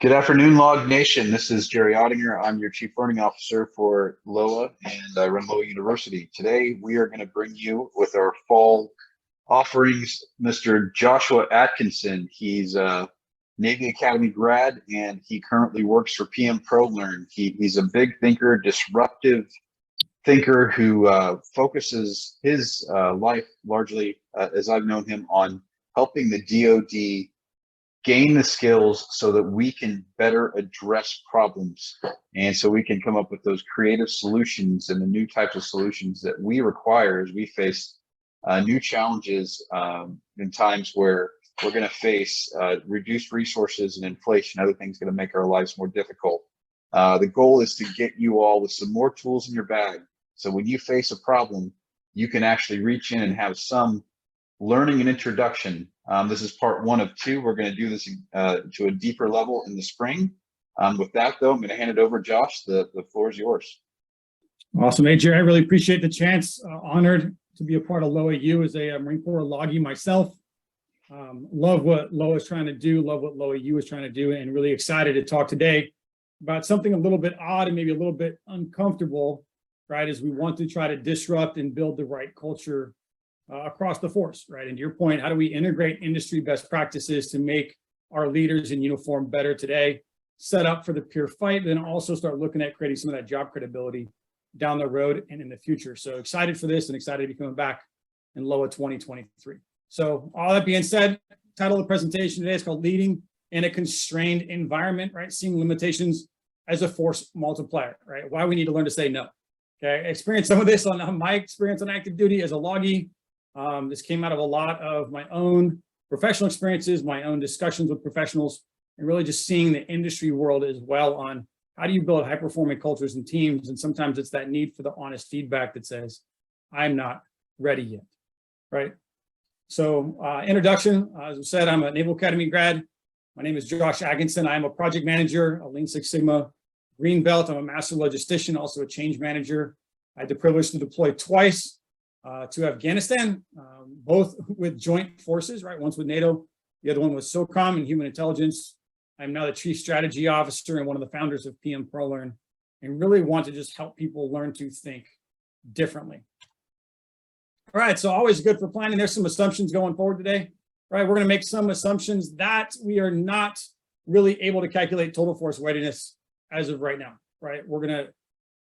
Good afternoon, Log Nation. This is Jerry Ottinger. I'm your Chief Learning Officer for LOA, and I run LOA University. Today, we are going to bring you with our fall offerings, Mr. Joshua Atkinson. He's a Navy Academy grad, and he currently works for PM-ProLearn. He's a big thinker, disruptive thinker who focuses his life largely, as I've known him, on helping the DoD gain the skills so that we can better address problems, and so we can come up with those creative solutions and the new types of solutions that we require as we face new challenges in times where we're going to face reduced resources and inflation, other things going to make our lives more difficult. The goal is to get you all with some more tools in your bag, so when you face a problem, you can actually reach in and have some learning and introduction. This is part 1 of 2. We're going to do this to a deeper level in the spring. With that, though, I'm going to hand it over, Josh. The floor is yours. Awesome. Hey, Jerry, I really appreciate the chance. Honored to be a part of LOA U as a Marine Corps Loggie myself. Love what LOA is trying to do, love what LOA U is trying to do, and really excited to talk today about something a little bit odd and maybe a little bit uncomfortable, right, as we want to try to disrupt and build the right culture across the force, right? And to your point, how do we integrate industry best practices to make our leaders in uniform better today, set up for the peer fight, then also start looking at creating some of that job credibility down the road and in the future. So excited for this and excited to be coming back in LOA 2023. So all that being said, title of the presentation today is called Leading in a Constrained Environment, right? Seeing limitations as a force multiplier, right? Why we need to learn to say no. Okay, I experienced some of this on my experience on active duty as a loggie. This came out of a lot of my own professional experiences, my own discussions with professionals, and really just seeing the industry world as well on how do you build high-performing cultures and teams. And sometimes it's that need for the honest feedback that says, I'm not ready yet, right? So introduction, as I said, I'm a Naval Academy grad. My name is Josh Atkinson. I'm a project manager, a Lean Six Sigma Green Belt. I'm a master logistician, also a change manager. I had the privilege to deploy twice to Afghanistan, both with joint forces, right? Once with NATO, the other one was SOCOM and human intelligence. I'm now the chief strategy officer and one of the founders of PM-ProLearn, and really want to just help people learn to think differently. All right, so always good for planning. There's some assumptions going forward today, right? We're going to make some assumptions that we are not really able to calculate total force readiness as of right now, right? We're going to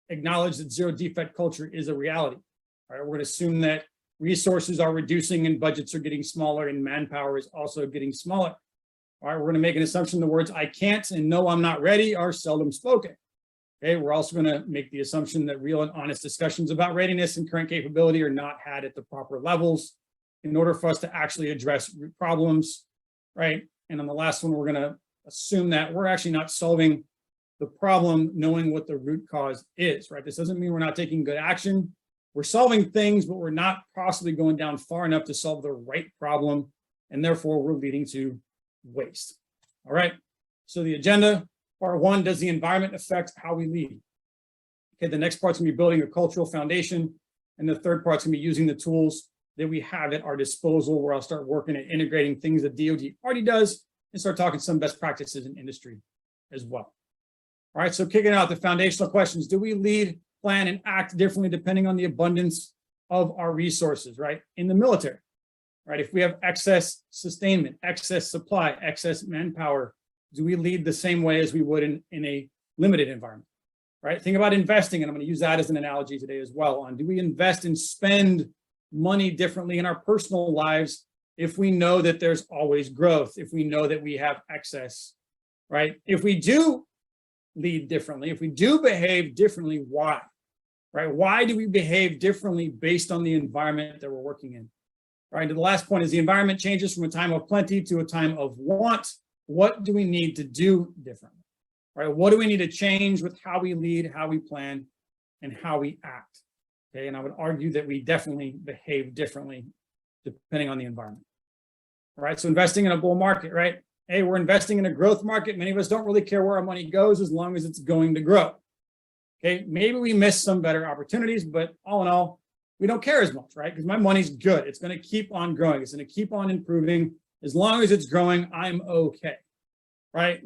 acknowledge that zero defect culture is a reality. All right, we're going to assume that resources are reducing and budgets are getting smaller and manpower is also getting smaller. All right, we're going to make an assumption the words I can't and no, I'm not ready are seldom spoken. Okay, we're also going to make the assumption that real and honest discussions about readiness and current capability are not had at the proper levels in order for us to actually address root problems, right? And on the last one, we're going to assume that we're actually not solving the problem knowing what the root cause is, right? This doesn't mean we're not taking good action. We're solving things, but we're not possibly going down far enough to solve the right problem, and therefore we're leading to waste. All right, so the agenda, part 1, does the environment affect how we lead? Okay, the next part's gonna be building a cultural foundation, and the third part's gonna be using the tools that we have at our disposal, where I'll start working at integrating things that DoD already does and start talking some best practices in industry as well. All right, so kicking out the foundational questions. Do we lead, plan, and act differently depending on the abundance of our resources, right? In the military, right? If we have excess sustainment, excess supply, excess manpower, do we lead the same way as we would in a limited environment, right? Think about investing, and I'm going to use that as an analogy today as well, on do we invest and spend money differently in our personal lives if we know that there's always growth, if we know that we have excess, right? If we do lead differently, if we do behave differently, why? Right? Why do we behave differently based on the environment that we're working in? Right. And the last point is the environment changes from a time of plenty to a time of want. What do we need to do differently? Right? What do we need to change with how we lead, how we plan, and how we act? Okay, and I would argue that we definitely behave differently depending on the environment. All right, so investing in a bull market, right? Hey, we're investing in a growth market. Many of us don't really care where our money goes as long as it's going to grow. Okay, maybe we miss some better opportunities, but all in all, we don't care as much, right? Because my money's good. It's going to keep on growing. It's going to keep on improving. As long as it's growing, I'm okay, right?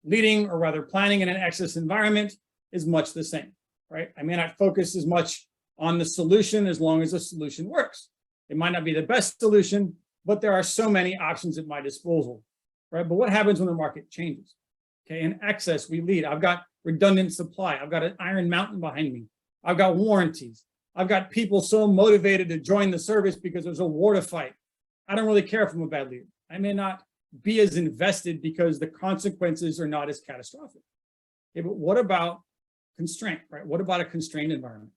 leading or rather planning in an excess environment is much the same, right? I may not focus as much on the solution as long as the solution works. It might not be the best solution, but there are so many options at my disposal, right? But what happens when the market changes? Okay, in excess, we lead. I've got redundant supply. I've got an iron mountain behind me. I've got warranties. I've got people so motivated to join the service because there's a war to fight. I don't really care if I'm a bad leader. I may not be as invested because the consequences are not as catastrophic. Okay, but what about constraint, right? What about a constrained environment?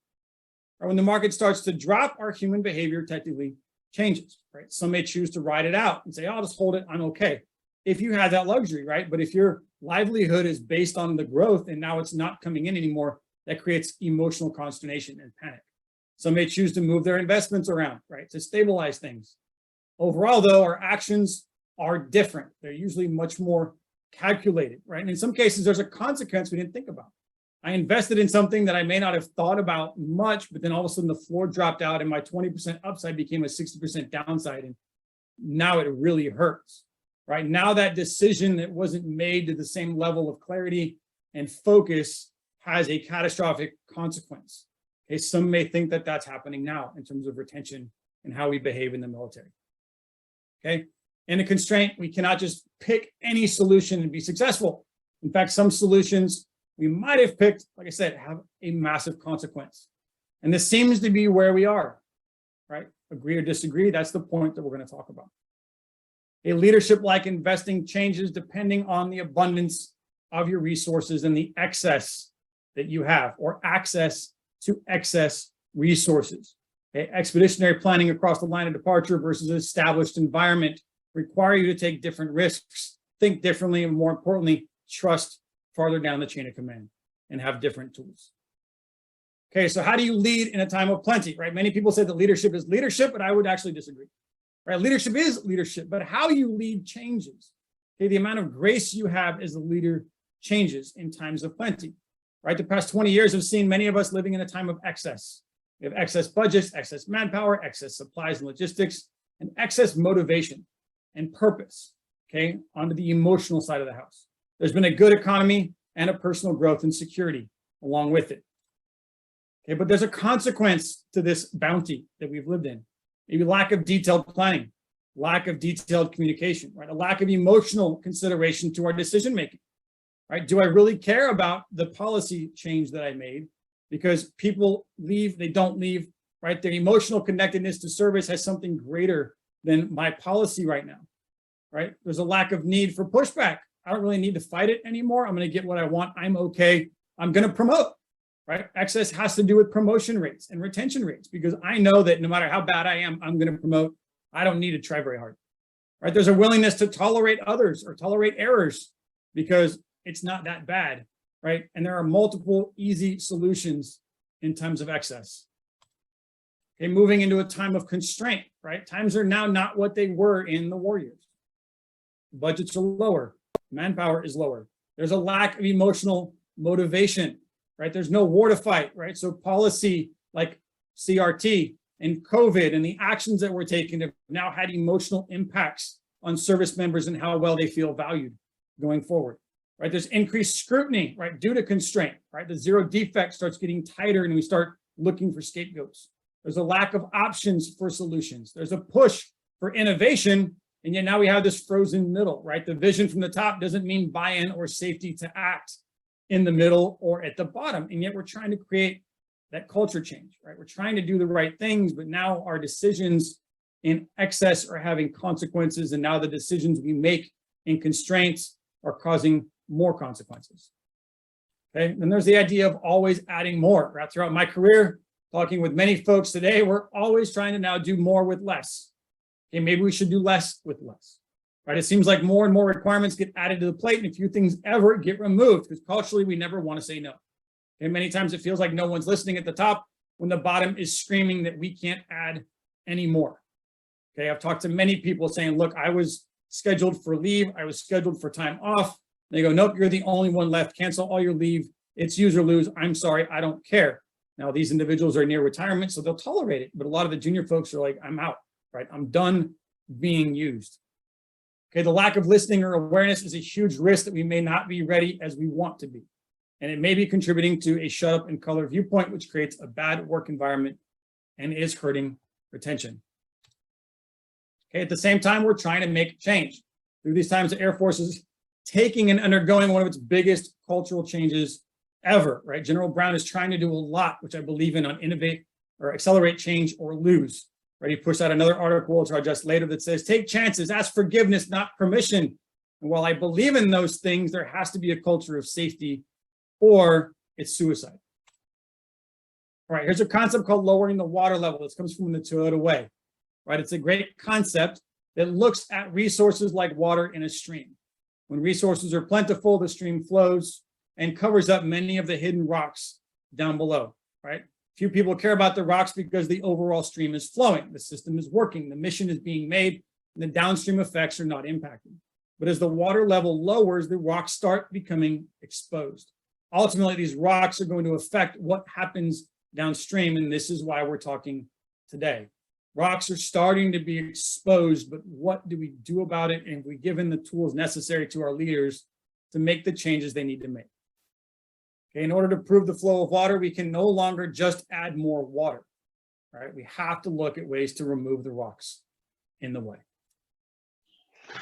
Or when the market starts to drop, our human behavior technically changes, right? Some may choose to ride it out and say, oh, I'll just hold it, I'm okay. If you have that luxury, right? But if your livelihood is based on the growth and now it's not coming in anymore, that creates emotional consternation and panic. Some may choose to move their investments around, right? To stabilize things. Overall, though, our actions are different. They're usually much more calculated, right? And in some cases, there's a consequence we didn't think about. I invested in something that I may not have thought about much, but then all of a sudden the floor dropped out and my 20% upside became a 60% downside. And now it really hurts, right? Now that decision that wasn't made to the same level of clarity and focus has a catastrophic consequence. Okay, some may think that that's happening now in terms of retention and how we behave in the military. Okay, in a constraint, we cannot just pick any solution and be successful. In fact, some solutions we might have picked, like I said, have a massive consequence. And this seems to be where we are, right? Agree or disagree, that's the point that we're going to talk about. A leadership like investing changes depending on the abundance of your resources and the excess that you have, or access to excess resources. Okay? Expeditionary planning across the line of departure versus an established environment require you to take different risks, think differently, and more importantly, trust farther down the chain of command and have different tools. Okay, so how do you lead in a time of plenty, right? Many people say that leadership is leadership, but I would actually disagree, right? Leadership is leadership, but how you lead changes. Okay, the amount of grace you have as a leader changes in times of plenty, right? The past 20 years have seen many of us living in a time of excess. We have excess budgets, excess manpower, excess supplies and logistics, and excess motivation and purpose, okay, onto the emotional side of the house. There's been a good economy and a personal growth and security along with it. Okay, but there's a consequence to this bounty that we've lived in. Maybe lack of detailed planning, lack of detailed communication, right? A lack of emotional consideration to our decision making, right? Do I really care about the policy change that I made? Because people leave, they don't leave, right? Their emotional connectedness to service has something greater than my policy right now, right? There's a lack of need for pushback. I don't really need to fight it anymore. I'm going to get what I want. I'm okay. I'm going to promote, right? Excess has to do with promotion rates and retention rates, because I know that no matter how bad I am, I'm going to promote. I don't need to try very hard, right? There's a willingness to tolerate others or tolerate errors because it's not that bad, right? And there are multiple easy solutions in times of excess. Okay, moving into a time of constraint, right? Times are now not what they were in the war years. Budgets are lower. Manpower is lower. There's a lack of emotional motivation, right? There's no war to fight, right? So policy like CRT and COVID and the actions that we're taking have now had emotional impacts on service members and how well they feel valued going forward, right? There's increased scrutiny, right? Due to constraint, right? The zero defect starts getting tighter and we start looking for scapegoats. There's a lack of options for solutions. There's a push for innovation. And yet now we have this frozen middle, right? The vision from the top doesn't mean buy-in or safety to act in the middle or at the bottom. And yet we're trying to create that culture change, right? We're trying to do the right things, but now our decisions in excess are having consequences. And now the decisions we make in constraints are causing more consequences. Okay, and there's the idea of always adding more. Right? Throughout my career, talking with many folks today, we're always trying to now do more with less. Okay, maybe we should do less with less, right? It seems like more and more requirements get added to the plate and a few things ever get removed because culturally we never want to say no. And many times it feels like no one's listening at the top when the bottom is screaming that we can't add any more. Okay, I've talked to many people saying, look, I was scheduled for leave. I was scheduled for time off. They go, nope, you're the only one left. Cancel all your leave. It's use or lose. I'm sorry, I don't care. Now these individuals are near retirement, so they'll tolerate it. But a lot of the junior folks are like, I'm out. Right? I'm done being used. Okay, the lack of listening or awareness is a huge risk that we may not be ready as we want to be. And it may be contributing to a shut up and color viewpoint, which creates a bad work environment and is hurting retention. Okay, at the same time, we're trying to make change. Through these times, the Air Force is taking and undergoing one of its biggest cultural changes ever, right? General Brown is trying to do a lot, which I believe in, on innovate or accelerate change or lose. Right? He pushed out another article, which I'll address later, that says, take chances, ask forgiveness, not permission. And while I believe in those things, there has to be a culture of safety or it's suicide. All right, here's a concept called lowering the water level. This comes from the Toyota Way, right? It's a great concept that looks at resources like water in a stream. When resources are plentiful, the stream flows and covers up many of the hidden rocks down below, right? Few people care about the rocks because the overall stream is flowing. The system is working. The mission is being made, and the downstream effects are not impacted. But as the water level lowers, the rocks start becoming exposed. Ultimately, these rocks are going to affect what happens downstream, and this is why we're talking today. Rocks are starting to be exposed, but what do we do about it? And we given the tools necessary to our leaders to make the changes they need to make. Okay, in order to improve the flow of water, we can no longer just add more water. All right, we have to look at ways to remove the rocks in the way.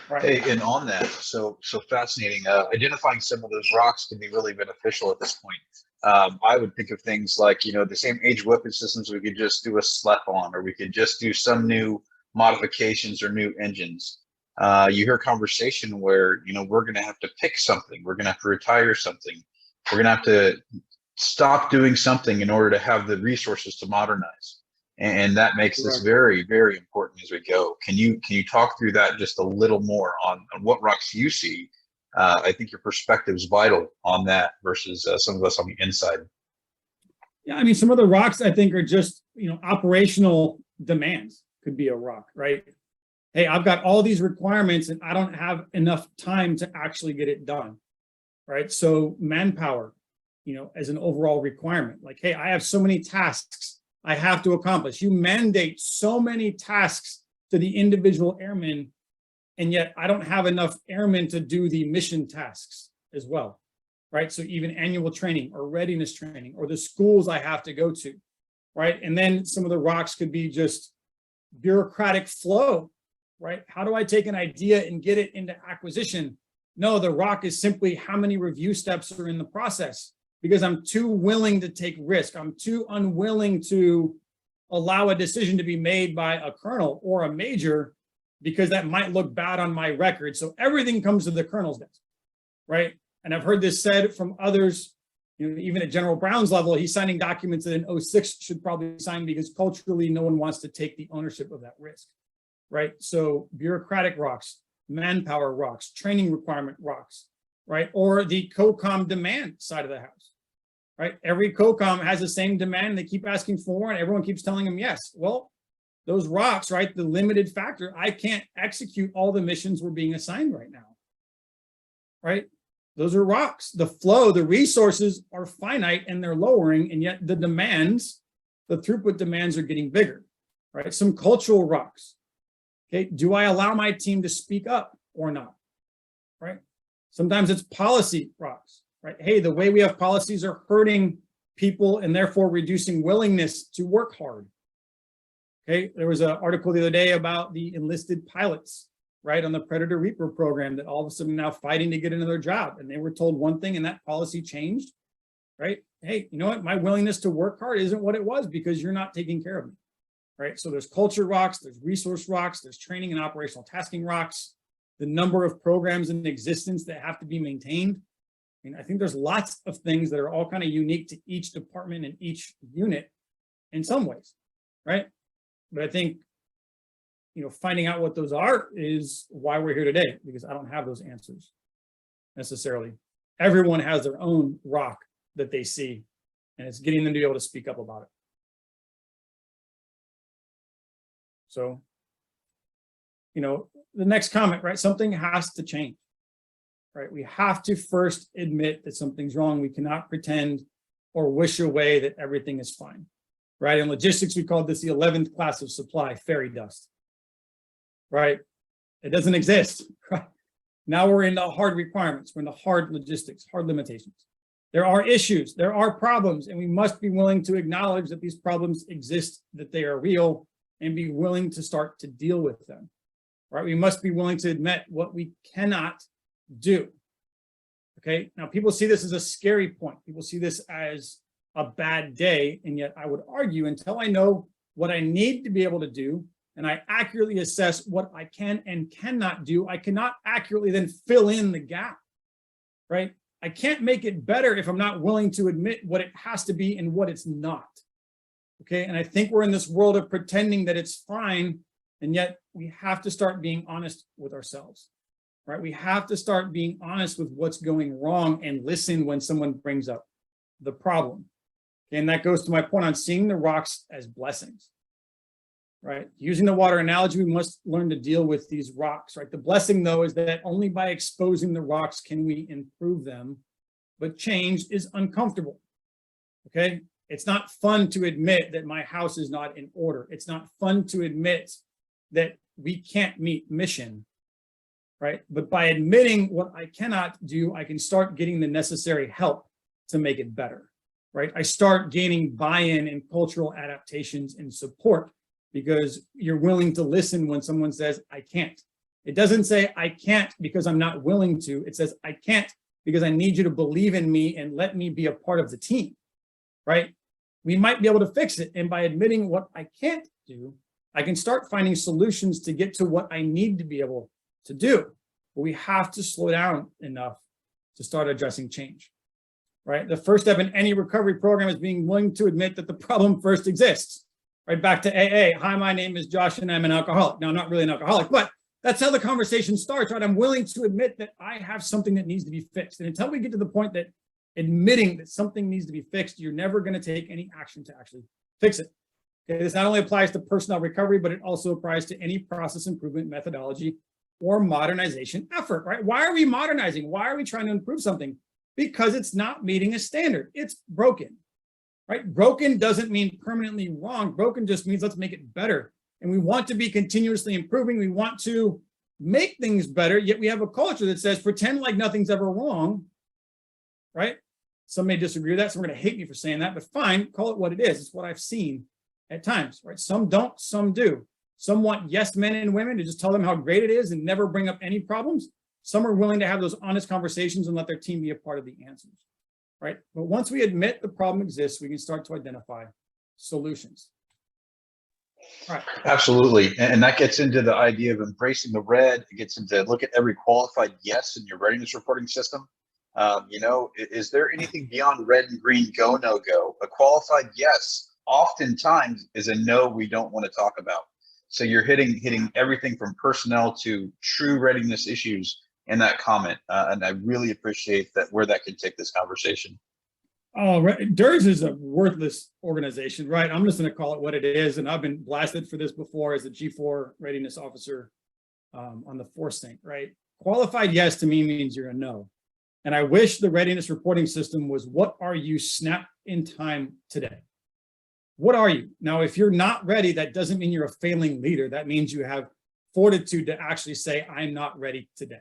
Right. Hey, and on that, so fascinating. Identifying some of those rocks can be really beneficial at this point. I would think of things like, the same age weapon systems, we could just do a slap on, or we could just do some new modifications or new engines. You hear conversation where, we're going to have to pick something. We're going to have to retire something. We're going to have to stop doing something in order to have the resources to modernize. And that makes this very, very important as we go. Can you talk through that just a little more on what rocks you see? I think your perspective is vital on that versus some of us on the inside. Yeah, I mean, some of the rocks I think are just, operational demands. Could be a rock, right? Hey, I've got all these requirements and I don't have enough time to actually get it done, right? So manpower, as an overall requirement, like, hey, I have so many tasks I have to accomplish. You mandate so many tasks to the individual airman, and yet I don't have enough airmen to do the mission tasks as well, right? So even annual training or readiness training or the schools I have to go to, right? And then some of the rocks could be just bureaucratic flow, right? How do I take an idea and get it into acquisition? No, the rock is simply how many review steps are in the process, because I'm too willing to take risk. I'm too unwilling to allow a decision to be made by a colonel or a major, because that might look bad on my record. So everything comes to the colonel's desk, right? And I've heard this said from others, even at General Brown's level, he's signing documents that an 06 should probably sign because culturally no one wants to take the ownership of that risk, right? So bureaucratic rocks, manpower rocks, training requirement rocks, right? Or the COCOM demand side of the house, right? Every COCOM has the same demand. They keep asking for more and everyone keeps telling them yes. Well, those rocks, right? The limited factor, I can't execute all the missions we're being assigned right now, right? Those are rocks. The flow, the resources are finite and they're lowering, and yet the demands, the throughput demands are getting bigger, right? Some cultural rocks. Okay, do I allow my team to speak up or not, right? Sometimes it's policy rocks, right? Hey, the way we have policies are hurting people and therefore reducing willingness to work hard. Okay, there was an article the other day about the enlisted pilots, right, on the Predator Reaper program that all of a sudden now fighting to get another job. And they were told one thing and that policy changed, right? Hey, you know what? My willingness to work hard isn't what it was because you're not taking care of me, right? So there's culture rocks, there's resource rocks, there's training and operational tasking rocks, the number of programs in existence that have to be maintained. I mean, I think there's lots of things that are all kind of unique to each department and each unit in some ways, right? But I think, finding out what those are is why we're here today, because I don't have those answers necessarily. Everyone has their own rock that they see, and it's getting them to be able to speak up about it. So, the next comment, right? Something has to change, right? We have to first admit that something's wrong. We cannot pretend or wish away that everything is fine, right? In logistics, we called this the 11th class of supply, fairy dust. Right? It doesn't exist. Right? Now we're in the hard requirements, we're in the hard logistics, hard limitations. There are issues, there are problems, and we must be willing to acknowledge that these problems exist, that they are real, and be willing to start to deal with them. Right? We must be willing to admit what we cannot do. Okay, now people see this as a scary point. People see this as a bad day, and yet I would argue until I know what I need to be able to do, and I accurately assess what I can and cannot do, I cannot accurately then fill in the gap, right? I can't make it better if I'm not willing to admit what it has to be and what it's not, okay? And I think we're in this world of pretending that it's fine, and yet we have to start being honest with ourselves, right? We have to start being honest with what's going wrong and listen when someone brings up the problem. Okay, and that goes to my point on seeing the rocks as blessings. Right? Using the water analogy, we must learn to deal with these rocks, right? The blessing, though, is that only by exposing the rocks can we improve them, but change is uncomfortable, okay? It's not fun to admit that my house is not in order. It's not fun to admit that we can't meet mission, right? But by admitting what I cannot do, I can start getting the necessary help to make it better, right? I start gaining buy-in and cultural adaptations and support, because you're willing to listen when someone says, I can't. It doesn't say, I can't because I'm not willing to. It says, I can't because I need you to believe in me and let me be a part of the team, right? We might be able to fix it. And by admitting what I can't do, I can start finding solutions to get to what I need to be able to do. But we have to slow down enough to start addressing change, right? The first step in any recovery program is being willing to admit that the problem first exists. Right, back to AA. Hi, my name is Josh and I'm an alcoholic. Now, I'm not really an alcoholic, but that's how the conversation starts, right? I'm willing to admit that I have something that needs to be fixed. And until we get to the point that admitting that something needs to be fixed, you're never going to take any action to actually fix it. Okay, this not only applies to personnel recovery, but it also applies to any process improvement methodology or modernization effort, right? Why are we modernizing? Why are we trying to improve something? Because it's not meeting a standard. It's broken. Right? Broken doesn't mean permanently wrong. Broken just means let's make it better. And we want to be continuously improving. We want to make things better, yet we have a culture that says, pretend like nothing's ever wrong, right? Some may disagree with that. Some are going to hate me for saying that, but fine, call it what it is. It's what I've seen at times, right? Some don't, some do. Some want yes men and women to just tell them how great it is and never bring up any problems. Some are willing to have those honest conversations and let their team be a part of the answers. Right? But once we admit the problem exists, we can start to identify solutions. All right. Absolutely. And that gets into the idea of embracing the red. It gets into look at every qualified yes in your readiness reporting system. You know, is there anything beyond red and green, go, no go? A qualified yes oftentimes is a no we don't want to talk about. So you're hitting everything from personnel to true readiness issues in that comment, and I really appreciate that where that can take this conversation. Oh, right. DERS is a worthless organization, right? I'm just going to call it what it is, and I've been blasted for this before as a G4 readiness officer on the force sync, right? Qualified yes to me means you're a no, and I wish the readiness reporting system was what are you snap in time today? What are you? Now, if you're not ready, that doesn't mean you're a failing leader. That means you have fortitude to actually say, I'm not ready today.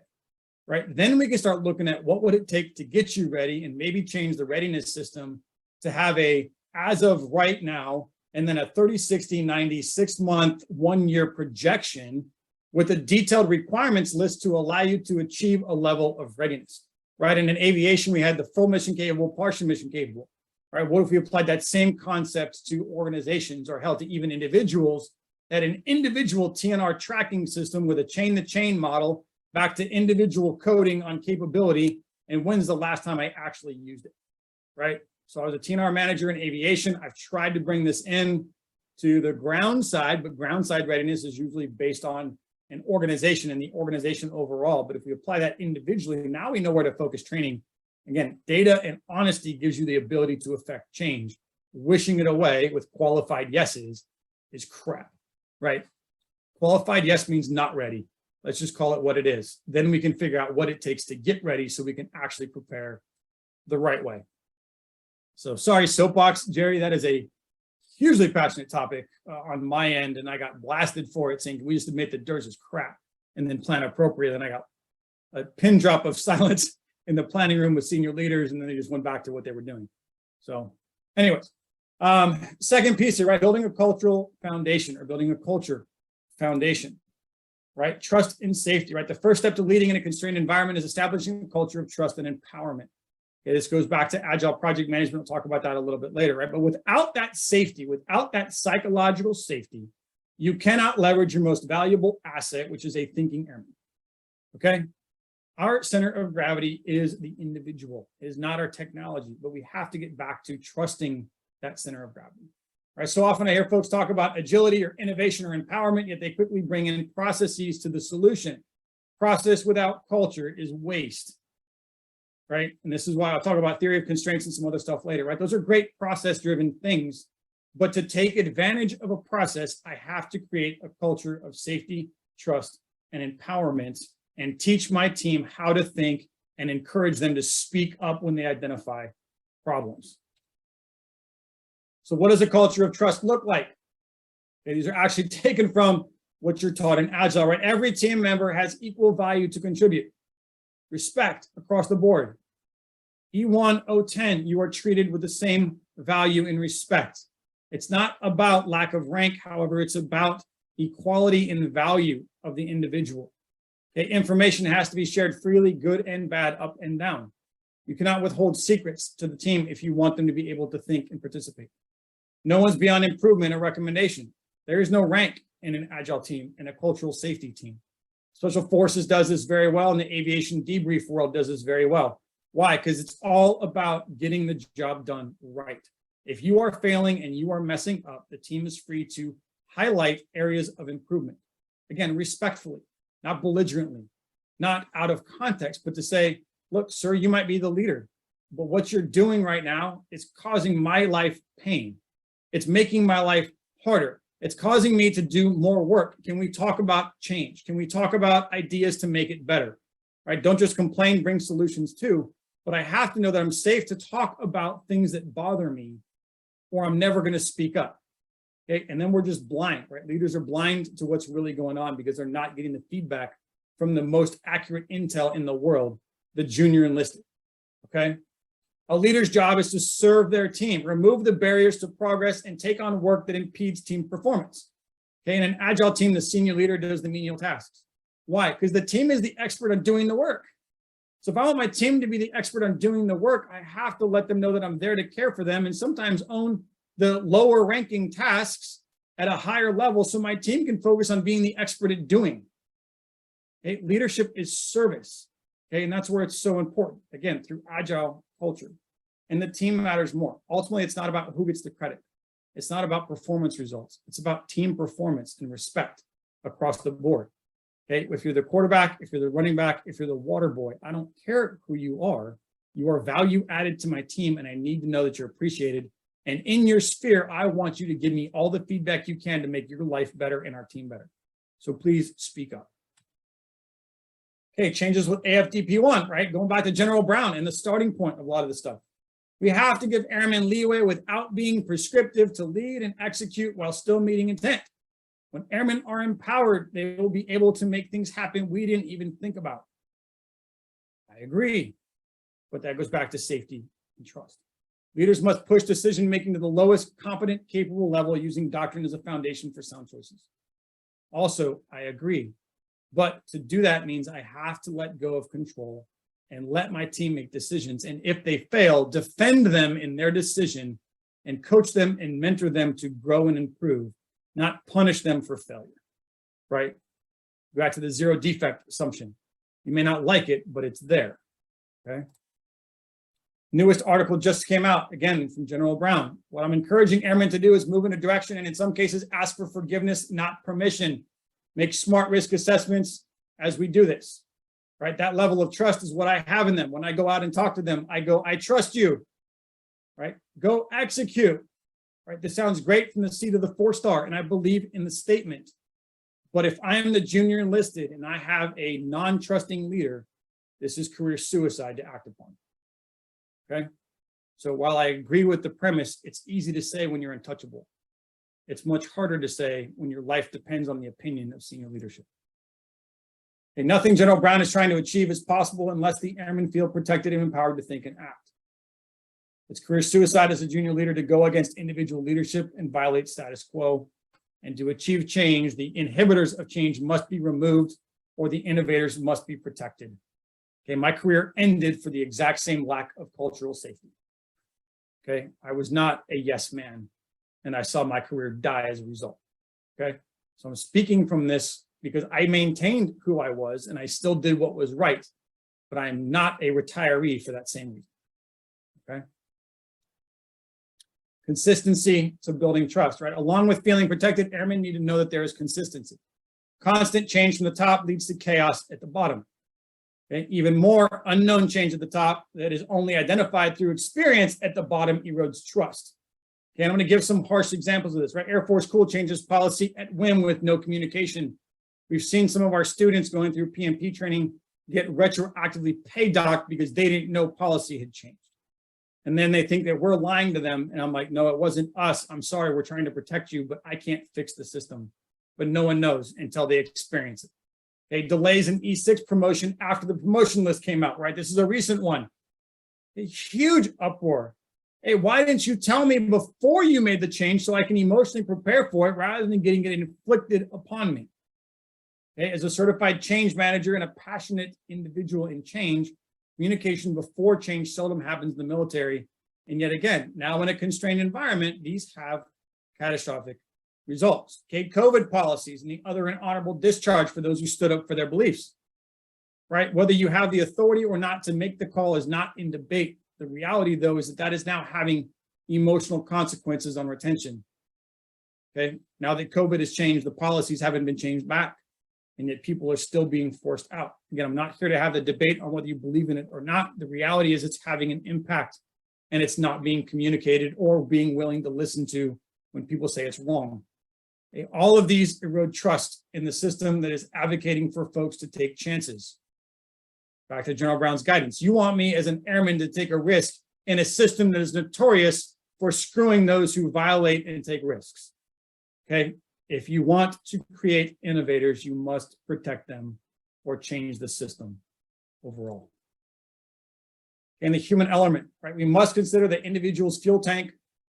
Right? Then we can start looking at what would it take to get you ready and maybe change the readiness system to have a as of right now, and then a 30, 60, 90, 6-month, 1-year projection with a detailed requirements list to allow you to achieve a level of readiness, right? And in aviation, we had the full mission capable, partial mission capable, right? What if we applied that same concept to organizations or hell to even individuals, that an individual TNR tracking system with a chain-to-chain model back to individual coding on capability, and when's the last time I actually used it, right? So I was a TNR manager in aviation. I've tried to bring this in to the ground side, but ground side readiness is usually based on an organization and the organization overall. But if we apply that individually, now we know where to focus training. Again, data and honesty gives you the ability to affect change. Wishing it away with qualified yeses is crap, right? Qualified yes means not ready. Let's just call it what it is. Then we can figure out what it takes to get ready so we can actually prepare the right way. So sorry, soapbox, Jerry, that is a hugely passionate topic on my end, and I got blasted for it saying, we just admit that DERS is crap. and then plan appropriately. And I got a pin drop of silence in the planning room with senior leaders, and then they just went back to what they were doing. So anyways, second piece here, right? Building a cultural foundation, or building a culture foundation, right? Trust and safety, right? The first step to leading in a constrained environment is establishing a culture of trust and empowerment. Okay, this goes back to agile project management. We'll talk about that a little bit later, right? But without that safety, without that psychological safety, you cannot leverage your most valuable asset, which is a thinking airman. Okay? Our center of gravity is the individual. It is not our technology, but we have to get back to trusting that center of gravity. Right? So often I hear folks talk about agility or innovation or empowerment, yet they quickly bring in processes to the solution. Process without culture is waste. Right? And this is why I'll talk about theory of constraints and some other stuff later, right? Those are great process-driven things, but to take advantage of a process, I have to create a culture of safety, trust, and empowerment, and teach my team how to think and encourage them to speak up when they identify problems. So what does a culture of trust look like? Okay, these are actually taken from what you're taught in Agile, right? Every team member has equal value to contribute. Respect across the board. E1, O10, you are treated with the same value and respect. It's not about lack of rank, however, it's about equality in the value of the individual. Okay, information has to be shared freely, good and bad, up and down. You cannot withhold secrets to the team if you want them to be able to think and participate. No one's beyond improvement or recommendation. There is no rank in an agile team and a cultural safety team. Special Forces does this very well, and the aviation debrief world does this very well. Why? Because it's all about getting the job done right. If you are failing and you are messing up, the team is free to highlight areas of improvement. Again, respectfully, not belligerently, not out of context, but to say, look, sir, you might be the leader, but what you're doing right now is causing my life pain. It's making my life harder. It's causing me to do more work. Can we talk about change? Can we talk about ideas to make it better? Right? Don't just complain, bring solutions too. But I have to know that I'm safe to talk about things that bother me, or I'm never going to speak up. Okay? And then we're just blind, right? Leaders are blind to what's really going on because they're not getting the feedback from the most accurate intel in the world, the junior enlisted. Okay? A leader's job is to serve their team, remove the barriers to progress, and take on work that impedes team performance. Okay, in an agile team, the senior leader does the menial tasks. Why? Because the team is the expert on doing the work. So if I want my team to be the expert on doing the work, I have to let them know that I'm there to care for them and sometimes own the lower ranking tasks at a higher level so my team can focus on being the expert at doing. Okay, leadership is service. Okay, and that's where it's so important, again, through agile culture. And the team matters more. Ultimately, it's not about who gets the credit. It's not about performance results. It's about team performance and respect across the board. Okay, if you're the quarterback, if you're the running back, if you're the water boy, I don't care who you are value added to my team, and I need to know that you're appreciated. And in your sphere, I want you to give me all the feedback you can to make your life better and our team better. So please speak up. Okay, changes with AFDP1, right? Going back to General Brown and the starting point of a lot of this stuff. We have to give airmen leeway without being prescriptive to lead and execute while still meeting intent. When airmen are empowered, they will be able to make things happen we didn't even think about. I agree, but that goes back to safety and trust. Leaders must push decision-making to the lowest competent, capable level using doctrine as a foundation for sound choices. Also, I agree. But to do that means I have to let go of control and let my team make decisions. And if they fail, defend them in their decision and coach them and mentor them to grow and improve, not punish them for failure, right? Back to the zero defect assumption. You may not like it, but it's there, okay? Newest article just came out, again, from General Brown. What I'm encouraging airmen to do is move in a direction and in some cases ask for forgiveness, not permission. Make smart risk assessments as we do this, right? That level of trust is what I have in them. When I go out and talk to them, I go, I trust you, right? Go execute, right? This sounds great from the seat of the 4-star, and I believe in the statement. But if I am the junior enlisted and I have a non-trusting leader, this is career suicide to act upon, okay? So while I agree with the premise, it's easy to say when you're untouchable. It's much harder to say when your life depends on the opinion of senior leadership. Okay, nothing General Brown is trying to achieve is possible unless the airmen feel protected and empowered to think and act. It's career suicide as a junior leader to go against individual leadership and violate status quo. And to achieve change, the inhibitors of change must be removed or the innovators must be protected. Okay, my career ended for the exact same lack of cultural safety. Okay, I was not a yes man, and I saw my career die as a result. Okay, so I'm speaking from this because I maintained who I was and I still did what was right, but I am not a retiree for that same reason. Okay. Consistency to building trust, right? Along with feeling protected, airmen need to know that there is consistency. Constant change from the top leads to chaos at the bottom. Okay? Even more unknown change at the top that is only identified through experience at the bottom erodes trust. Okay, and I'm going to give some harsh examples of this, right? Air Force School changes policy at whim with no communication. We've seen some of our students going through PMP training get retroactively pay docked because they didn't know policy had changed. And then they think that we're lying to them. And I'm like, no, it wasn't us. I'm sorry, we're trying to protect you, but I can't fix the system. But no one knows until they experience it. Okay, delays in E6 promotion after the promotion list came out, right? This is a recent one. A huge uproar. Hey, why didn't you tell me before you made the change so I can emotionally prepare for it rather than getting it inflicted upon me? Okay, as a certified change manager and a passionate individual in change, communication before change seldom happens in the military. And yet again, now in a constrained environment, these have catastrophic results. Okay, COVID policies and the other honorable discharge for those who stood up for their beliefs, right? Whether you have the authority or not to make the call is not in debate. The reality, though, is that that is now having emotional consequences on retention. Okay, now that COVID has changed, the policies haven't been changed back. And yet people are still being forced out. Again, I'm not here to have the debate on whether you believe in it or not. The reality is it's having an impact and it's not being communicated or being willing to listen to when people say it's wrong. Okay, all of these erode trust in the system that is advocating for folks to take chances. Back to General Brown's guidance. You want me as an airman to take a risk in a system that is notorious for screwing those who violate and take risks. Okay. If you want to create innovators, you must protect them or change the system overall. And the human element, right? We must consider the individual's fuel tank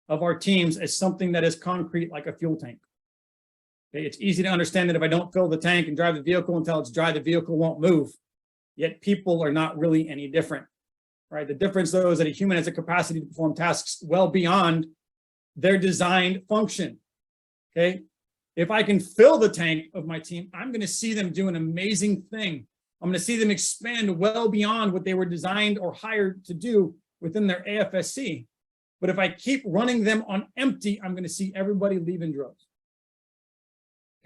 of our teams as something that is concrete like a fuel tank. Okay? It's easy to understand that if I don't fill the tank and drive the vehicle until it's dry, the vehicle won't move. Yet people are not really any different, right? The difference, though, is that a human has a capacity to perform tasks well beyond their designed function, okay? If I can fill the tank of my team, I'm going to see them do an amazing thing. I'm going to see them expand well beyond what they were designed or hired to do within their AFSC. But if I keep running them on empty, I'm going to see everybody leave in droves.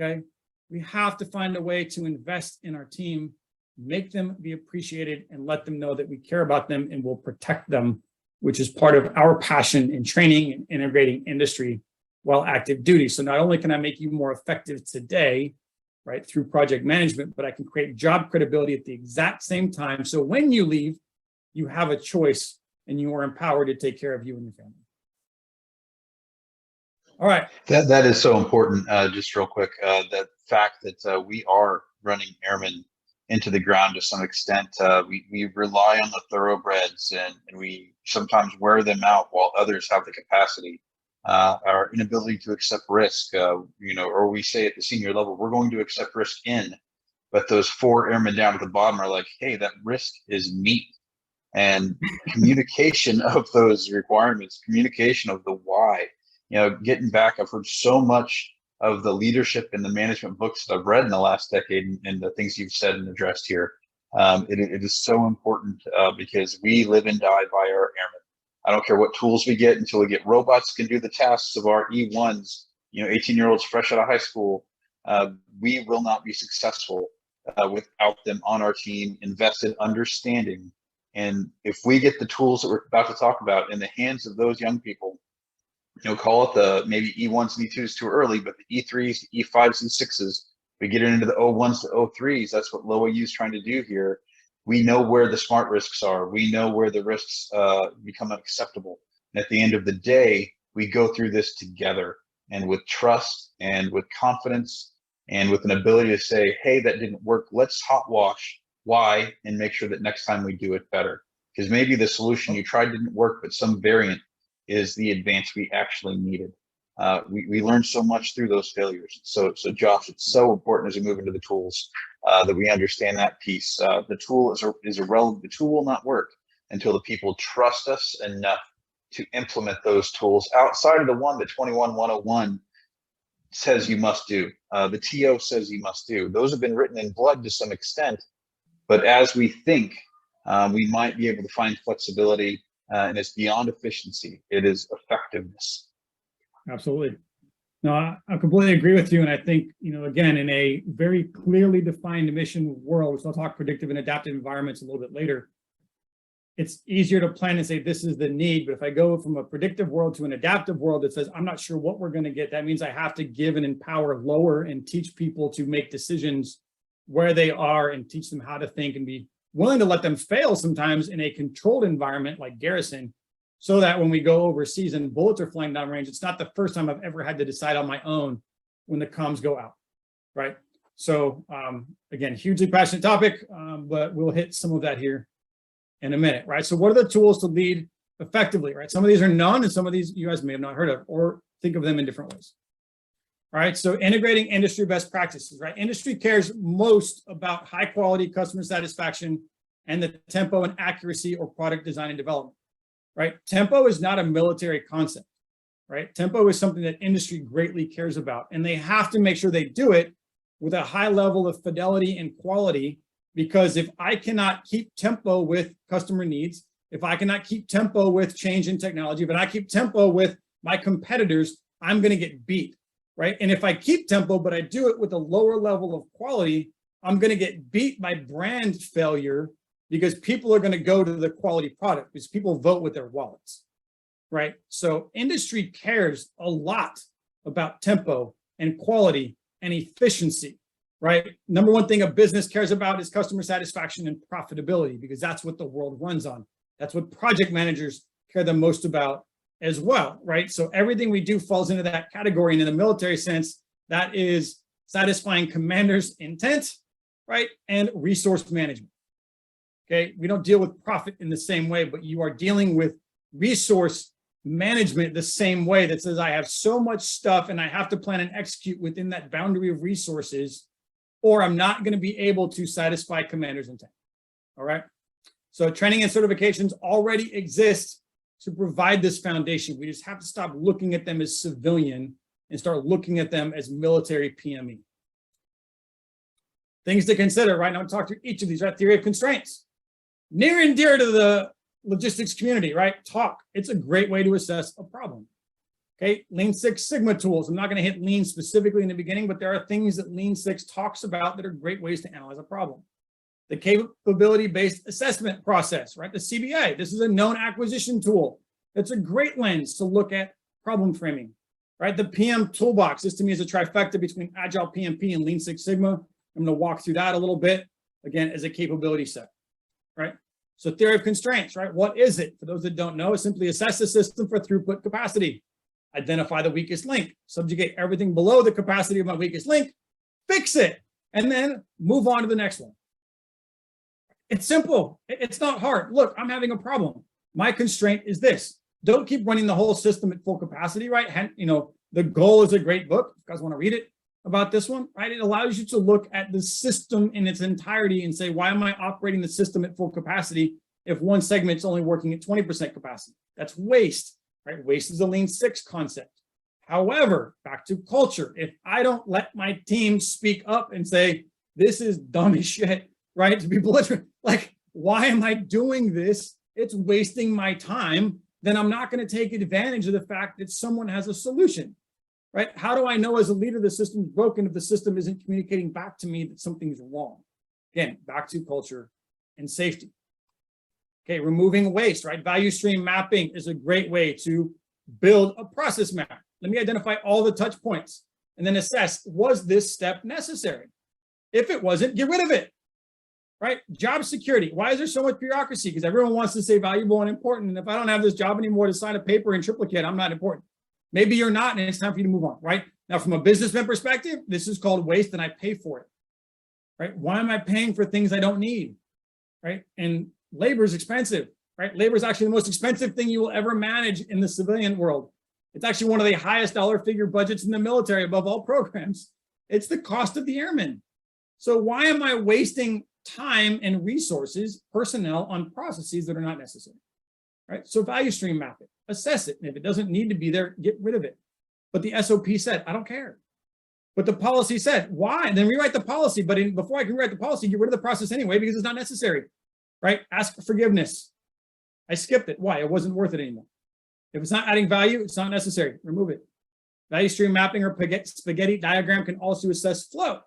Okay? We have to find a way to invest in our team, make them be appreciated, and let them know that we care about them and will protect them, which is part of our passion in training and integrating industry while active duty. So not only can I make you more effective today, right, through project management, but I can create job credibility at the exact same time. So when you leave, you have a choice and you are empowered to take care of you and your family. All right. That is so important. Just real quick, that fact that we are running airmen into the ground to some extent. We rely on the thoroughbreds and we sometimes wear them out while others have the capacity. Our inability to accept risk, or we say at the senior level, we're going to accept risk in, but those 4 airmen down at the bottom are like, hey, that risk is meat. And communication of those requirements, communication of the why, getting back, I've heard so much of the leadership and the management books that I've read in the last decade and the things you've said and addressed here. It is so important because we live and die by our airmen. I don't care what tools we get until we get robots that can do the tasks of our E1s, 18-year-olds fresh out of high school. We will not be successful without them on our team, invested, understanding. And if we get the tools that we're about to talk about in the hands of those young people, call it the maybe E1s and E2s too early, but the E3s, the E5s and 6s, we get it into the O1s to O3s. That's what LOAU is trying to do here. We know where the smart risks are. We know where the risks become unacceptable. And at the end of the day, we go through this together and with trust and with confidence and with an ability to say, hey, that didn't work, let's hot wash why and make sure that next time we do it better. Because maybe the solution you tried didn't work, but some variant is the advance we actually needed. We learned so much through those failures. So Josh, it's so important as we move into the tools that we understand that piece. The tool is irrelevant. The tool will not work until the people trust us enough to implement those tools outside of the one that 21101 says you must do. The TO says you must do. Those have been written in blood to some extent, but as we think, we might be able to find flexibility, and it's beyond efficiency. It is effectiveness. Absolutely. No, I completely agree with you. And I think, again, in a very clearly defined mission world, which I'll talk predictive and adaptive environments a little bit later, it's easier to plan and say, this is the need. But if I go from a predictive world to an adaptive world that says, I'm not sure what we're going to get, that means I have to give and empower lower and teach people to make decisions where they are and teach them how to think and be willing to let them fail sometimes in a controlled environment like garrison, so that when we go overseas and bullets are flying downrange, it's not the first time I've ever had to decide on my own when the comms go out, right? So again, hugely passionate topic, but we'll hit some of that here in a minute, right? So what are the tools to lead effectively, right? Some of these are known and some of these you guys may have not heard of or think of them in different ways. All right, so integrating industry best practices, right? Industry cares most about high quality customer satisfaction and the tempo and accuracy or product design and development. Right? Tempo is not a military concept, right? Tempo is something that industry greatly cares about, and they have to make sure they do it with a high level of fidelity and quality, because if I cannot keep tempo with customer needs, if I cannot keep tempo with change in technology, but I keep tempo with my competitors, I'm going to get beat, right? And if I keep tempo, but I do it with a lower level of quality, I'm going to get beat by brand failure, because people are going to go to the quality product because people vote with their wallets, right? So industry cares a lot about tempo and quality and efficiency, right? Number one thing a business cares about is customer satisfaction and profitability, because that's what the world runs on. That's what project managers care the most about as well, right? So everything we do falls into that category. And in the military sense, that is satisfying commander's intent, right? And resource management. Okay, we don't deal with profit in the same way, but you are dealing with resource management the same way, that says I have so much stuff and I have to plan and execute within that boundary of resources, or I'm not going to be able to satisfy commander's intent. All right. So training and certifications already exist to provide this foundation. We just have to stop looking at them as civilian and start looking at them as military PME. Things to consider, right? Now I'll talk to each of these, right? Theory of constraints. Near and dear to the logistics community, right? Talk. It's a great way to assess a problem. Okay, Lean Six Sigma tools. I'm not going to hit Lean specifically in the beginning, but there are things that Lean Six talks about that are great ways to analyze a problem. The capability-based assessment process, right? The CBA. This is a known acquisition tool. It's a great lens to look at problem framing, right? The PM toolbox. This to me is a trifecta between Agile PMP and Lean Six Sigma. I'm going to walk through that a little bit, again, as a capability set. Right? So theory of constraints, right? What is it? For those that don't know, simply assess the system for throughput capacity, identify the weakest link, subjugate everything below the capacity of my weakest link, fix it, and then move on to the next one. It's simple. It's not hard. Look, I'm having a problem. My constraint is this. Don't keep running the whole system at full capacity, right? The Goal is a great book. If you guys want to read it about this one, right? It allows you to look at the system in its entirety and say, why am I operating the system at full capacity if one segment's only working at 20% capacity? That's waste, right? Waste is a Lean Six concept. However, back to culture, if I don't let my team speak up and say, this is dumb as shit, right? To be belligerent, like, why am I doing this? It's wasting my time. Then I'm not going to take advantage of the fact that someone has a solution. Right? How do I know as a leader the system's broken if the system isn't communicating back to me that something's wrong? Again, back to culture and safety. Okay, removing waste, right? Value stream mapping is a great way to build a process map. Let me identify all the touch points and then assess, was this step necessary? If it wasn't, get rid of it. Right? Job security. Why is there so much bureaucracy? Because everyone wants to say valuable and important. And if I don't have this job anymore to sign a paper in triplicate, I'm not important. Maybe you're not, and it's time for you to move on, right? Now, from a businessman perspective, this is called waste and I pay for it, right? Why am I paying for things I don't need, right? And labor is expensive, right? Labor is actually the most expensive thing you will ever manage in the civilian world. It's actually one of the highest dollar figure budgets in the military above all programs. It's the cost of the airmen. So why am I wasting time and resources, personnel on processes that are not necessary, right? So value stream map it, assess it. And if it doesn't need to be there, get rid of it. But the SOP said, I don't care. But the policy said, why? And then rewrite the policy. But before I can rewrite the policy, get rid of the process anyway, because it's not necessary, right? Ask for forgiveness. I skipped it. Why? It wasn't worth it anymore. If it's not adding value, it's not necessary. Remove it. Value stream mapping or spaghetti diagram can also assess flow,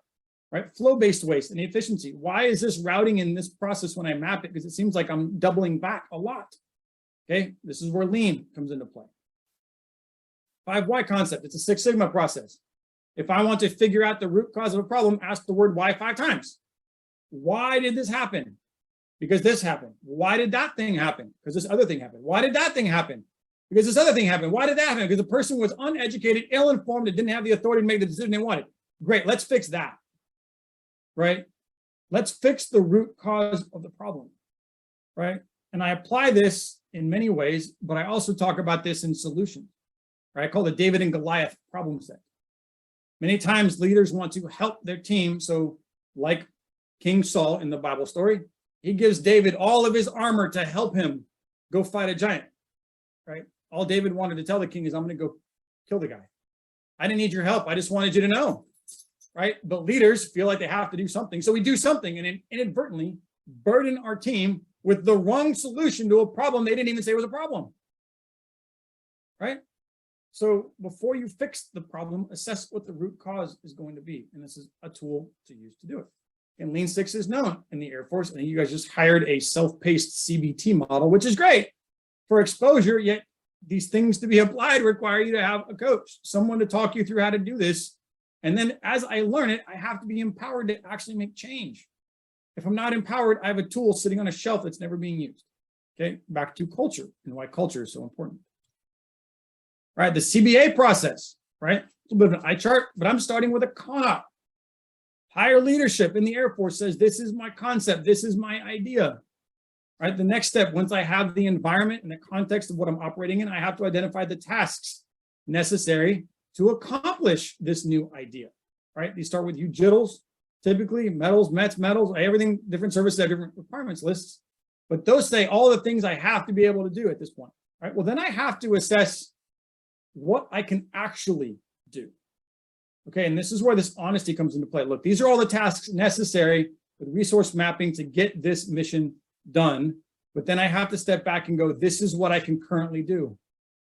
right? Flow-based waste and efficiency. Why is this routing in this process when I map it? Because it seems like I'm doubling back a lot. Okay, this is where lean comes into play. 5 why concept. It's a 6 Sigma process. If I want to figure out the root cause of a problem, ask the word why 5 times. Why did this happen? Because this happened. Why did that thing happen? Because this other thing happened. Why did that thing happen? Because this other thing happened. Why did that happen? Because the person was uneducated, ill-informed, and didn't have the authority to make the decision they wanted. Great, let's fix that, right? Let's fix the root cause of the problem, right? And I apply this in many ways, but I also talk about this in solutions, right? I call it David and Goliath problem set. Many times leaders want to help their team. So like King Saul in the Bible story, he gives David all of his armor to help him go fight a giant, right? All David wanted to tell the king is, I'm going to go kill the guy. I didn't need your help. I just wanted you to know, right? But leaders feel like they have to do something. So we do something and inadvertently burden our team with the wrong solution to a problem they didn't even say was a problem, right? So before you fix the problem, assess what the root cause is going to be. And this is a tool to use to do it. And Lean 6 is known in the Air Force. And you guys just hired a self-paced CBT model, which is great for exposure, yet these things to be applied require you to have a coach, someone to talk you through how to do this. And then as I learn it, I have to be empowered to actually make change. If I'm not empowered, I have a tool sitting on a shelf that's never being used. Okay, back to culture and why culture is so important. All right, the CBA process, right? It's a bit of an eye chart, but I'm starting with a CONOP. Higher leadership in the Air Force says, this is my concept, this is my idea. Right, the next step, once I have the environment and the context of what I'm operating in, I have to identify the tasks necessary to accomplish this new idea, right? These start with UGITLs, typically metals, METs, metals, everything, different services have different requirements lists, but those say all the things I have to be able to do at this point, right? Well, then I have to assess what I can actually do. Okay, and this is where this honesty comes into play. Look, these are all the tasks necessary with resource mapping to get this mission done, but then I have to step back and go, this is what I can currently do.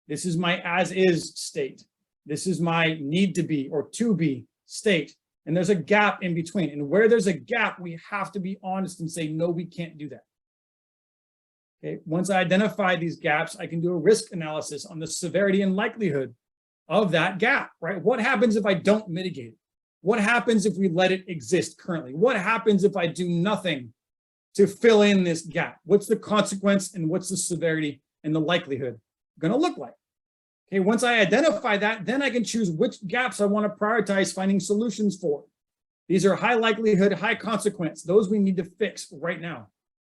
This is my as is state. This is my need to be or to be state. And there's a gap in between. And where there's a gap, we have to be honest and say, no, we can't do that. Okay, once I identify these gaps, I can do a risk analysis on the severity and likelihood of that gap, right? What happens if I don't mitigate it? What happens if we let it exist currently? What happens if I do nothing to fill in this gap? What's the consequence and what's the severity and the likelihood going to look like? Okay, once I identify that, then I can choose which gaps I want to prioritize finding solutions for. These are high likelihood, high consequence. Those we need to fix right now.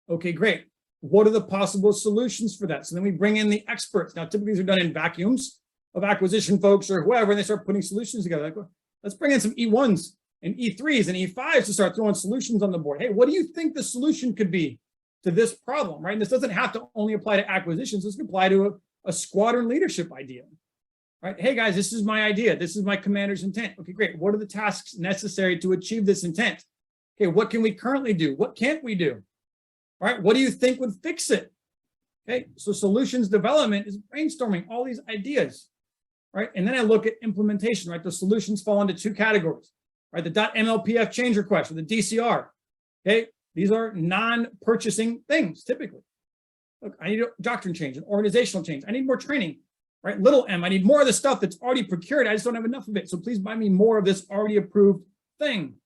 Okay, great. What are the possible solutions for that? So then we bring in the experts. Now, typically these are done in vacuums of acquisition folks or whoever, and they start putting solutions together. Like, well, let's bring in some E1s and E3s and E5s to start throwing solutions on the board. Hey, what do you think the solution could be to this problem, right? And this doesn't have to only apply to acquisitions. This can apply to a squadron leadership idea, right? Hey guys, this is my idea. This is my commander's intent. Okay, great. What are the tasks necessary to achieve this intent? Okay, what can we currently do? What can't we do? All right, what do you think would fix it? Okay, so solutions development is brainstorming all these ideas, right? And then I look at implementation, right? The solutions fall into 2 categories, right? The .mlpf change request or the DCR, okay? These are non-purchasing things, typically. Look, I need a doctrine change, an organizational change. I need more training, right? Little m, I need more of the stuff that's already procured. I just don't have enough of it. So please buy me more of this already approved thing,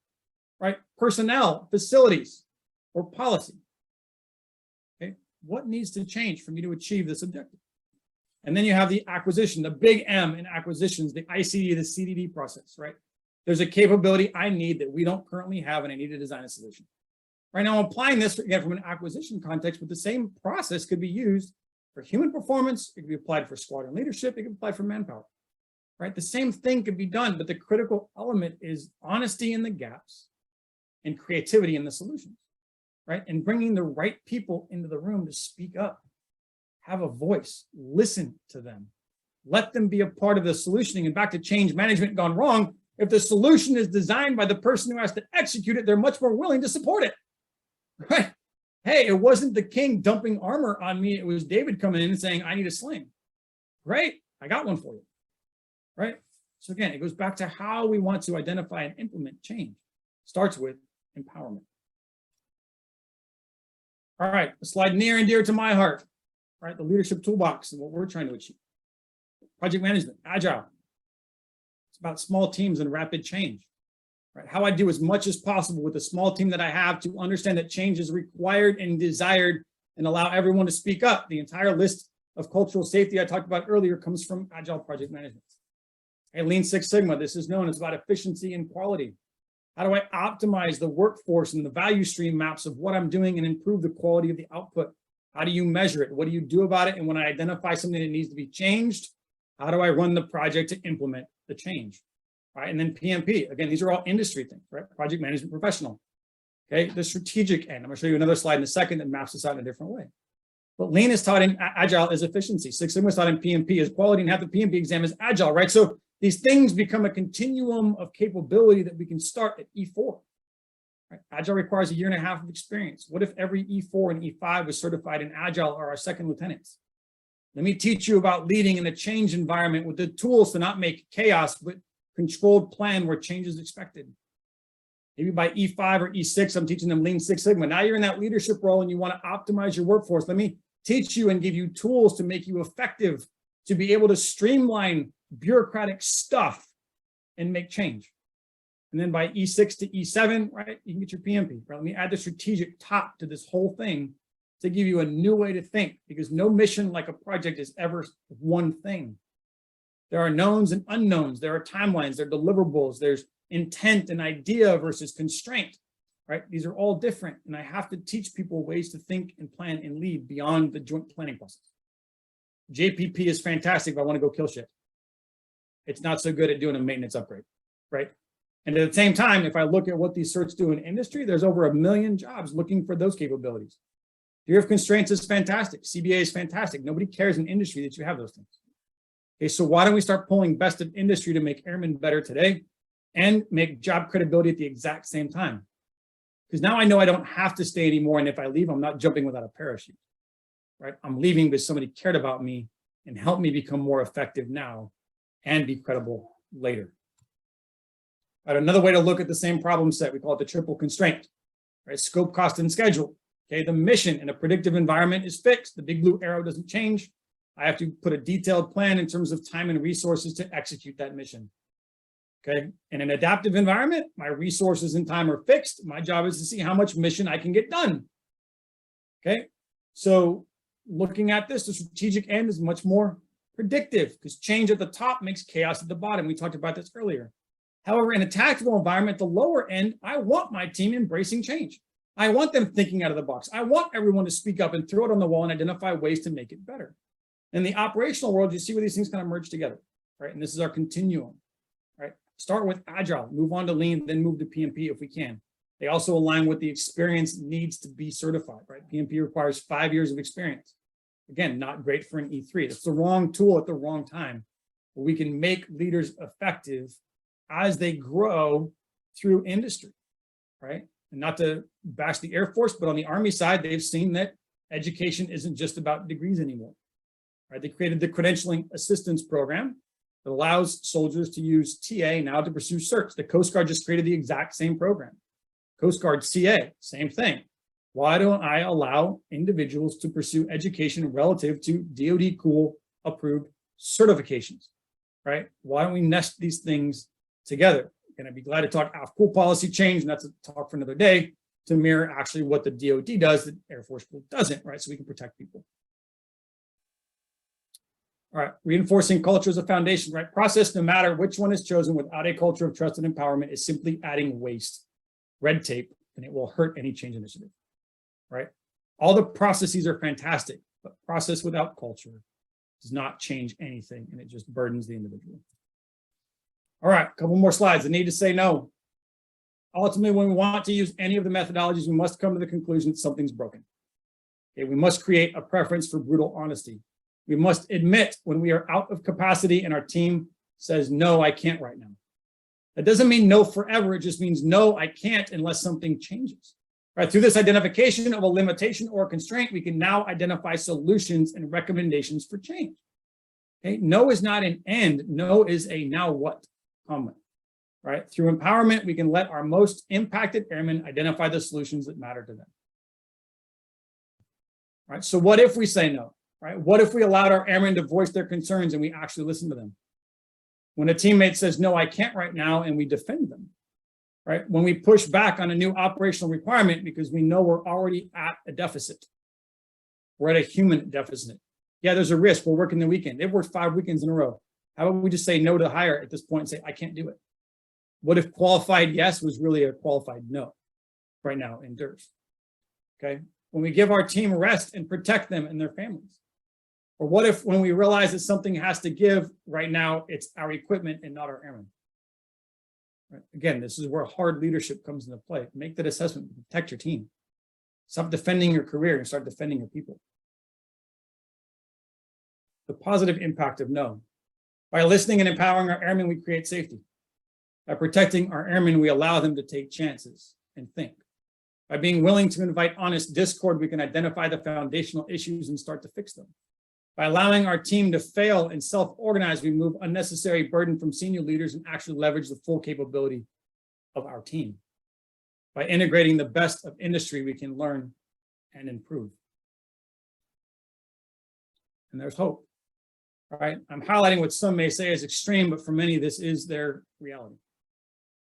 right? Personnel, facilities, or policy. Okay, what needs to change for me to achieve this objective? And then you have the acquisition, the big M in acquisitions, the ICD, the CDD process, right? There's a capability I need that we don't currently have, and I need to design a solution. Right now, I'm applying this again from an acquisition context, but the same process could be used for human performance. It could be applied for squadron leadership. It could be applied for manpower, right? The same thing could be done, but the critical element is honesty in the gaps and creativity in the solutions, right? And bringing the right people into the room to speak up, have a voice, listen to them, let them be a part of the solutioning. And back to change management gone wrong, if the solution is designed by the person who has to execute it, they're much more willing to support it, right? Hey, it wasn't the king dumping armor on me. It was David coming in and saying, I need a sling. Great, I got one for you, right? So again, it goes back to how we want to identify and implement change. Starts with empowerment. All right, a slide near and dear to my heart, right? The leadership toolbox and what we're trying to achieve. Project management, agile. It's about small teams and rapid change, right? How I do as much as possible with the small team that I have to understand that change is required and desired and allow everyone to speak up. The entire list of cultural safety I talked about earlier comes from agile project management. Okay, Lean Six Sigma, this is known as about efficiency and quality. How do I optimize the workforce and the value stream maps of what I'm doing and improve the quality of the output? How do you measure it? What do you do about it? And when I identify something that needs to be changed, how do I run the project to implement the change? Right? And then PMP, again, these are all industry things, right? Project management professional. Okay, the strategic end. I'm going to show you another slide in a second that maps this out in a different way. But Lean is taught in Agile as efficiency. Six Sigma is taught in PMP as quality, and have the PMP exam as Agile, right? So these things become a continuum of capability that we can start at E4. Right? Agile requires 1.5 years of experience. What if every E4 and E5 was certified in Agile or our second lieutenants? Let me teach you about leading in a change environment with the tools to not make chaos, but controlled plan where change is expected. Maybe by E5 or E6, I'm teaching them Lean Six Sigma. Now you're in that leadership role and you want to optimize your workforce. Let me teach you and give you tools to make you effective, to be able to streamline bureaucratic stuff and make change. And then by E6 to E7, right, you can get your PMP. Right? Let me add the strategic top to this whole thing to give you a new way to think, because no mission like a project is ever one thing. There are knowns and unknowns. There are timelines, there are deliverables, there's intent and idea versus constraint, right? These are all different. And I have to teach people ways to think and plan and lead beyond the joint planning process. JPP is fantastic if I want to go kill shit. It's not so good at doing a maintenance upgrade, right? And at the same time, if I look at what these certs do in industry, there's over 1 million jobs looking for those capabilities. Theory of constraints is fantastic. CBA is fantastic. Nobody cares in industry that you have those things. Okay, so why don't we start pulling best of industry to make airmen better today and make job credibility at the exact same time? Because now I know I don't have to stay anymore. And if I leave, I'm not jumping without a parachute, right? I'm leaving because somebody cared about me and helped me become more effective now and be credible later. Right, another way to look at the same problem set, we call it the triple constraint, right? Scope, cost, and schedule. Okay, the mission in a predictive environment is fixed. The big blue arrow doesn't change. I have to put a detailed plan in terms of time and resources to execute that mission. Okay, in an adaptive environment, my resources and time are fixed. My job is to see how much mission I can get done. Okay, so looking at this, the strategic end is much more predictive because change at the top makes chaos at the bottom. We talked about this earlier. However, in a tactical environment, the lower end, I want my team embracing change. I want them thinking out of the box. I want everyone to speak up and throw it on the wall and identify ways to make it better. In the operational world, you see where these things kind of merge together, right? And this is our continuum, right? Start with Agile, move on to Lean, then move to PMP if we can. They also align with the experience needs to be certified, right? PMP requires 5 years of experience. Again, not great for an E3. It's the wrong tool at the wrong time. But we can make leaders effective as they grow through industry, right? And not to bash the Air Force, but on the Army side, they've seen that education isn't just about degrees anymore, right? They created the Credentialing Assistance Program that allows soldiers to use TA now to pursue certs. The Coast Guard just created the exact same program. Coast Guard CA, same thing. Why don't I allow individuals to pursue education relative to DoD Cool approved certifications, right? Why don't we nest these things together? And I'd be glad to talk AF-Cool policy change, and that's a talk for another day, to mirror actually what the DoD does that Air Force Cool doesn't, right? So we can protect people. All right, reinforcing culture as a foundation, right? Process, no matter which one is chosen without a culture of trust and empowerment, is simply adding waste, red tape, and it will hurt any change initiative, right? All the processes are fantastic, but process without culture does not change anything, and it just burdens the individual. All right, a couple more slides. The need to say no. Ultimately, when we want to use any of the methodologies, we must come to the conclusion that something's broken. Okay, we must create a preference for brutal honesty. We must admit when we are out of capacity and our team says, no, I can't right now. That doesn't mean no forever. It just means no, I can't unless something changes. Right? Through this identification of a limitation or a constraint, we can now identify solutions and recommendations for change. Okay? No is not an end. No is a now what comment. Right? Through empowerment, we can let our most impacted airmen identify the solutions that matter to them. Right? So what if we say no? Right? What if we allowed our airmen to voice their concerns and we actually listen to them? When a teammate says, no, I can't right now, and we defend them, right? When we push back on a new operational requirement because we know we're already at a deficit. We're at a human deficit. Yeah, there's a risk. We're working the weekend. They've worked 5 weekends in a row. How about we just say no to the hire at this point and say, I can't do it? What if qualified yes was really a qualified no right now in DERS? Okay. When we give our team rest and protect them and their families. Or what if when we realize that something has to give right now, it's our equipment and not our airmen? Right? Again, this is where hard leadership comes into play. Make that assessment, protect your team. Stop defending your career and start defending your people. The positive impact of no. By listening and empowering our airmen, we create safety. By protecting our airmen, we allow them to take chances and think. By being willing to invite honest discord, we can identify the foundational issues and start to fix them. By allowing our team to fail and self-organize, we move unnecessary burden from senior leaders and actually leverage the full capability of our team. By integrating the best of industry, we can learn and improve. And there's hope. All right, I'm highlighting what some may say is extreme, but for many, this is their reality.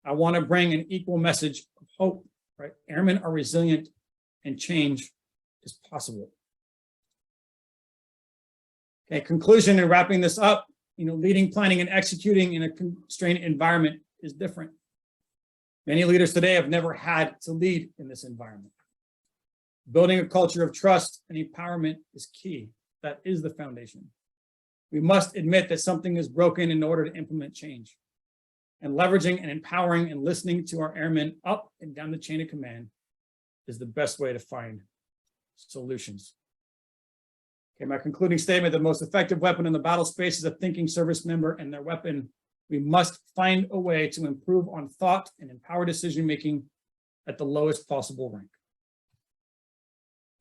I want to bring an equal message of hope, right? Airmen are resilient and change is possible. Okay, conclusion and wrapping this up, leading, planning, and executing in a constrained environment is different. Many leaders today have never had to lead in this environment. Building a culture of trust and empowerment is key. That is the foundation. We must admit that something is broken in order to implement change. And leveraging and empowering and listening to our airmen up and down the chain of command is the best way to find solutions. Okay, my concluding statement, the most effective weapon in the battle space is a thinking service member and their weapon. We must find a way to improve on thought and empower decision-making at the lowest possible rank.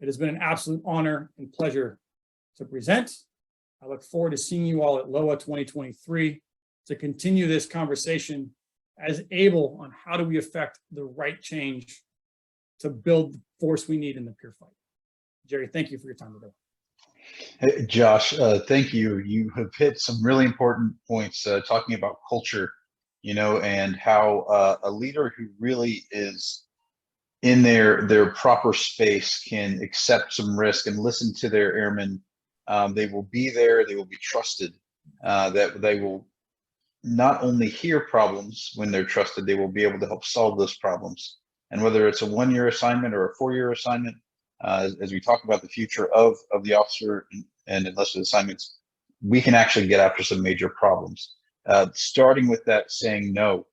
It has been an absolute honor and pleasure to present. I look forward to seeing you all at LOA 2023 to continue this conversation as able on how do we affect the right change to build the force we need in the peer fight. Jerry, thank you for your time today. Hey, Josh, thank you. You have hit some really important points talking about culture, and how a leader who really is in their proper space can accept some risk and listen to their airmen. They will be there. They will be trusted. That they will not only hear problems when they're trusted, they will be able to help solve those problems. And whether it's a 1-year assignment or a 4-year assignment, as we talk about the future of the officer and enlisted assignments, we can actually get after some major problems. Starting with that saying no,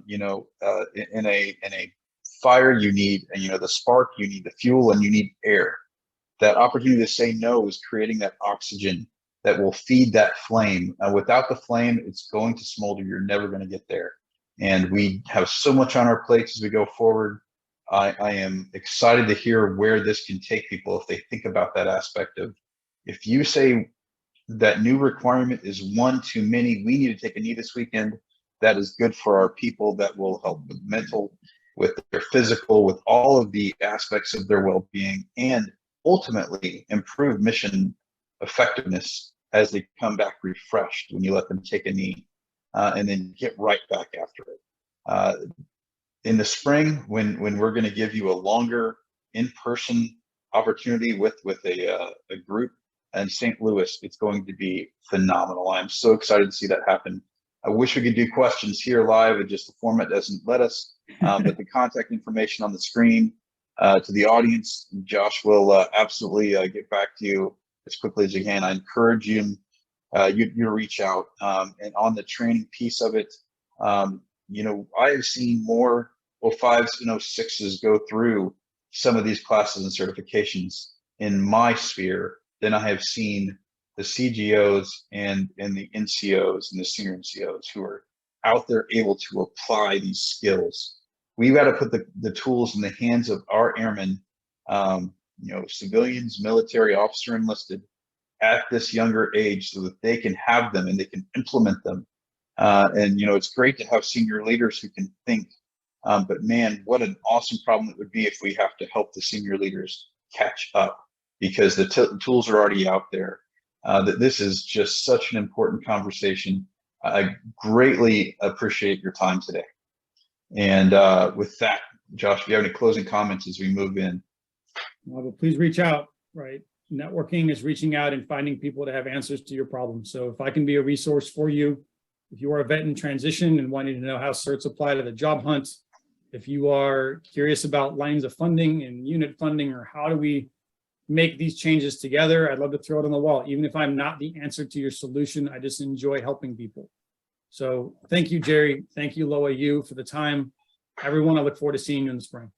in a fire, you need, the spark, you need the fuel, and you need air. That opportunity to say no is creating that oxygen that will feed that flame. Without the flame, it's going to smolder. You're never going to get there. And we have so much on our plates as we go forward. I am excited to hear where this can take people if they think about that aspect of, if you say that new requirement is one too many, we need to take a knee this weekend, that is good for our people. That will help with mental, with their physical, with all of the aspects of their well-being, and ultimately improve mission effectiveness as they come back refreshed when you let them take a knee and then get right back after it. In the spring, when we're going to give you a longer in-person opportunity with a group, and St. Louis, it's going to be phenomenal. I'm so excited to see that happen. I wish we could do questions here live, and just the format doesn't let us, but the contact information on the screen to the audience, Josh will absolutely get back to you as quickly as you can. I encourage you to reach out. And on the training piece of it, you know, I have seen more 05s and 06s go through some of these classes and certifications in my sphere than I have seen the CGOs and the NCOs and the senior NCOs who are out there able to apply these skills. We've got to put the tools in the hands of our airmen, you know, civilians, military, officer, enlisted, at this younger age, so that they can have them and they can implement them. And, you know, it's great to have senior leaders who can think, but man, what an awesome problem it would be if we have to help the senior leaders catch up, because the tools are already out there. That this is just such an important conversation. I greatly appreciate your time today. And with that, Josh, if you have any closing comments as we move in. Well, but please reach out, right? Networking is reaching out and finding people to have answers to your problems. So if I can be a resource for you, if you are a vet in transition and wanting to know how certs apply to the job hunt, if you are curious about lines of funding and unit funding, or how do we make these changes together, I'd love to throw it on the wall. Even if I'm not the answer to your solution, I just enjoy helping people. So thank you, Jerry. Thank you, Loa U, for the time. Everyone, I look forward to seeing you in the spring.